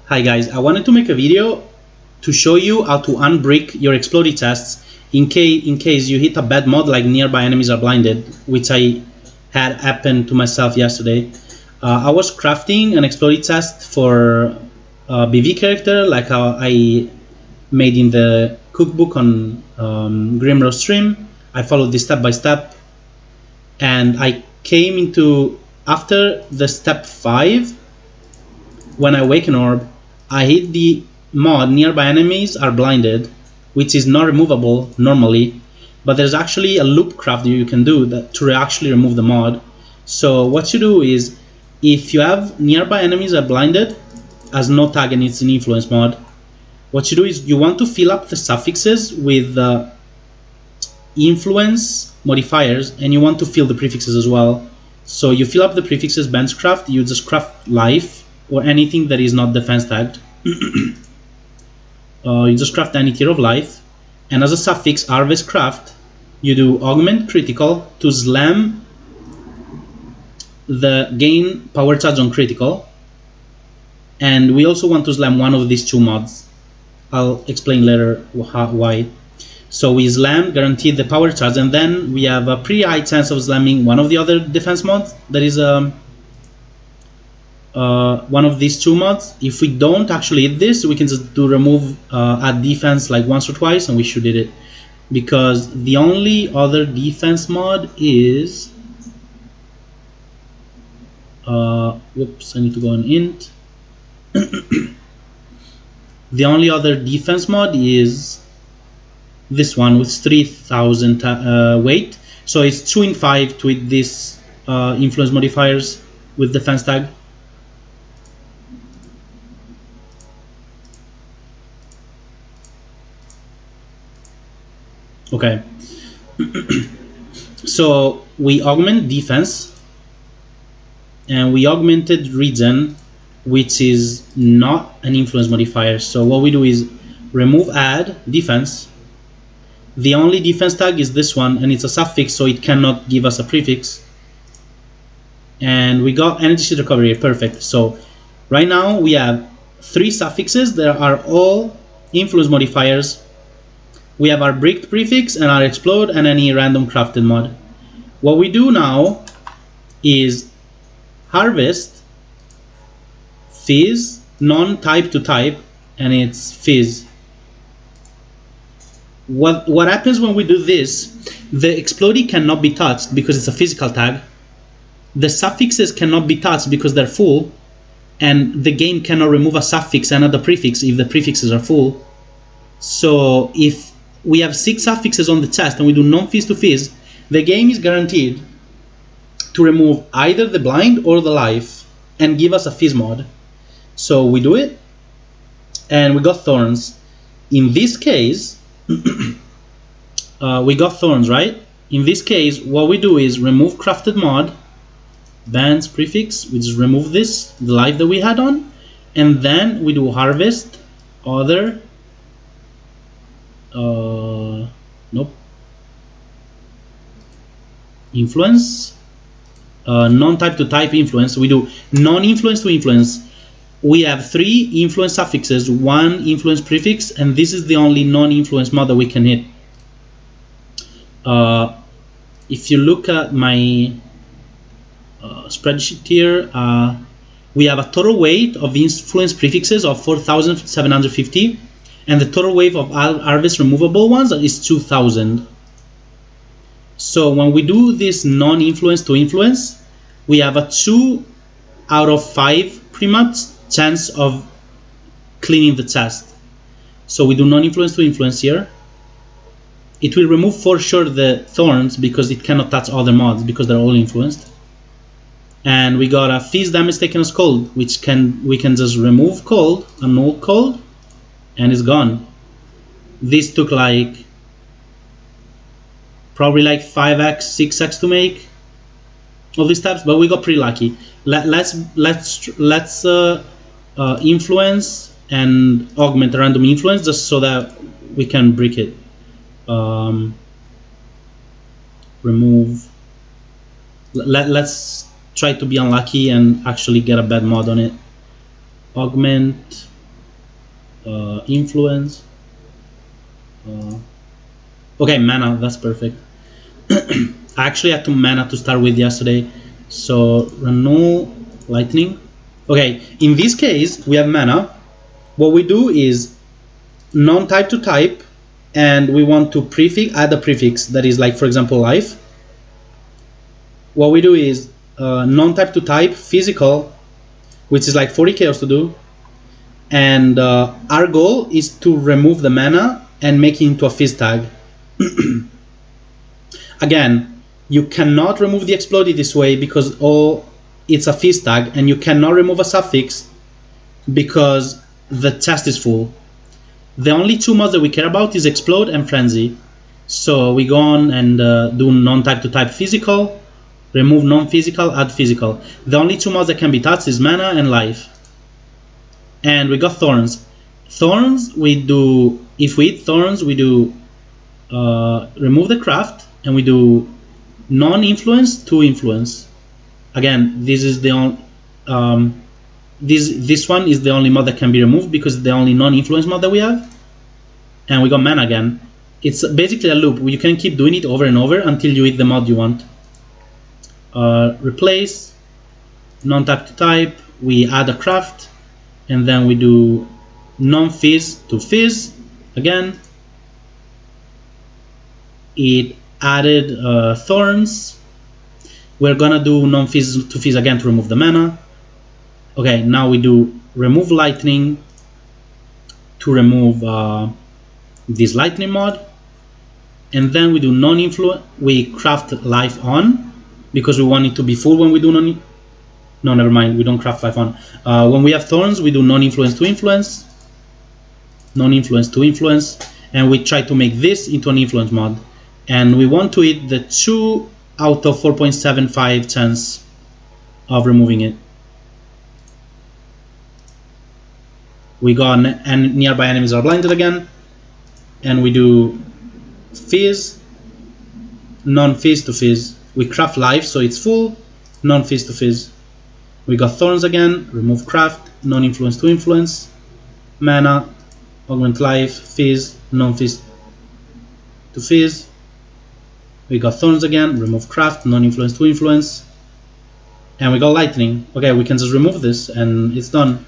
Hi guys, I wanted to make a video to show you how to unbrick your explody tests in case you hit a bad mod like nearby enemies are blinded, which I had happen to myself yesterday. I was crafting an explody test for a BV character like how I made in the cookbook on Grimrose stream. I followed this step by step, and I came into after the step 5. When I wake an orb, I hit the mod nearby enemies are blinded, which is not removable normally, but there's actually a loop craft you can do that to actually remove the mod. So what you do is, if you have nearby enemies are blinded as no tag and it's an influence mod, what you do is you want to fill up the suffixes with influence modifiers, and you want to fill the prefixes as well. So you fill up the prefixes benchcraft, you just craft life or anything that is not defense tagged. You just craft any tier of life, and as a suffix harvest craft, you do augment critical to slam the gain power charge on critical, and we also want to slam one of these two mods. I'll explain later why. So we slam, guaranteed the power charge, and then we have a pretty high chance of slamming one of the other defense mods. That is one of these two mods. If we don't actually hit this, we can just do remove at defense like once or twice, and we should hit it. Because the only other defense mod is whoops, I need to go on int. The only other defense mod is this one with 3000 weight, so it's 2 in 5 with this influence modifiers with defense tag. Okay. So we augment defense, and we augmented regen, which is not an influence modifier. So what we do is remove add defense. The only defense tag is this one, and it's a suffix, so it cannot give us a prefix. And we got energy shield recovery, perfect. So right now we have 3 suffixes that are all influence modifiers. We have our bricked prefix and our explode and any random crafted mod. What we do now is harvest fizz non-type to type, and it's fizz. What happens when we do this? The explody cannot be touched because it's a physical tag. The suffixes cannot be touched because they're full, and the game cannot remove a suffix and add a prefix if the prefixes are full. So if we have 6 suffixes on the chest and we do non-fizz to fizz, the game is guaranteed to remove either the blind or the life and give us a fizz mod. So we do it, and we got thorns. In this case, we got thorns, right? In this case, what we do is remove crafted mod, bans prefix, we just remove this, the life that we had on, and then we do harvest other nope, influence, non-type to type influence. We do non-influence to influence. We have 3 influence suffixes, 1 influence prefix, and this is the only non-influence mod that we can hit. If you look at my spreadsheet here, we have a total weight of influence prefixes of 4,750, and the total weight of harvest removable ones is 2,000. So when we do this non-influence to influence, we have a 2 out of 5 pretty much chance of cleaning the chest. So we do non-influence to influence here. It will remove for sure the thorns because it cannot touch other mods because they're all influenced. And we got a fizz damage taken as cold, which we can just remove cold, annul cold, and it's gone. This took like probably like 5x, 6x to make all these steps, but we got pretty lucky. Let's influence and augment a random influence just so that we can brick it. Remove. Let's try to be unlucky and actually get a bad mod on it. Augment influence. Okay, mana, that's perfect. I actually had 2 mana to start with yesterday, so renew lightning. Okay, in this case we have mana. What we do is non-type to type, and we want to add a prefix that is like, for example, life. What we do is non-type to type physical, which is like 40 chaos to do, and our goal is to remove the mana and make it into a fizz tag. Again, you cannot remove the explody this way because it's a fizz tag, and you cannot remove a suffix because the test is full. The only 2 mods that we care about is explode and frenzy. So we go on and do non-type to type physical, remove non-physical, add physical. The only 2 mods that can be touched is mana and life. And we got thorns. Thorns, we do, if we hit thorns, we do remove the craft, and we do non-influence to influence. Again, this is the only this one is the only mod that can be removed because it's the only non-influence mod that we have. And we got mana again. It's basically a loop. You can keep doing it over and over until you hit the mod you want. Replace, non-type to type, we add a craft, and then we do non-fizz to fizz again. It added thorns. We're gonna do non-fizz to fizz again to remove the mana. Okay, now we do remove lightning to remove this lightning mod, and then we do non-influence. We craft life on because we want it to be full when we do no, never mind, we don't craft life on. When we have thorns, we do non-influence to influence, non-influence to influence, and we try to make this into an influence mod, and we want to hit the 2 out of 4.75 chance of removing it. We go on, and nearby enemies are blinded again, and we do fizz, non-fizz to fizz. We craft life so it's full, non-fizz to fizz. We got thorns again, remove craft, non-influence to influence, mana, augment life, fizz, non-fizz to fizz. We got thorns again, remove craft, non-influence to influence, and we got lightning. Okay, we can just remove this and it's done.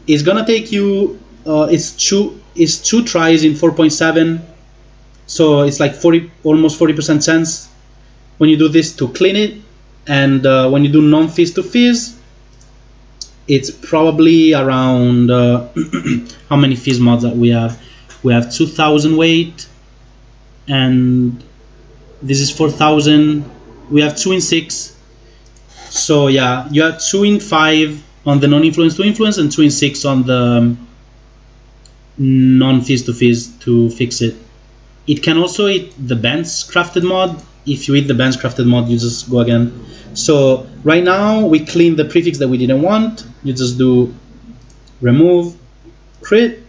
It's gonna take you it's two tries in 4.7, so it's like almost 40% chance when you do this to clean it. And when you do non-fizz to fizz, it's probably around how many fizz mods that we have? We have 2000 weight, and this is 4000. We have 2 in 6. So yeah, you have 2 in 5 on the non-influence to influence and 2 in 6 on the non-fizz to fizz to fix it. It can also hit the Ben's crafted mod. If you hit the Ben's crafted mod, you just go again. So right now we clean the prefix that we didn't want. You just do remove crit,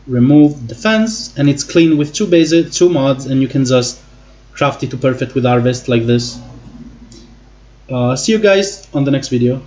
remove defense, and it's clean with 2 mods, and you can just craft it to perfect with harvest like this. See you guys on the next video.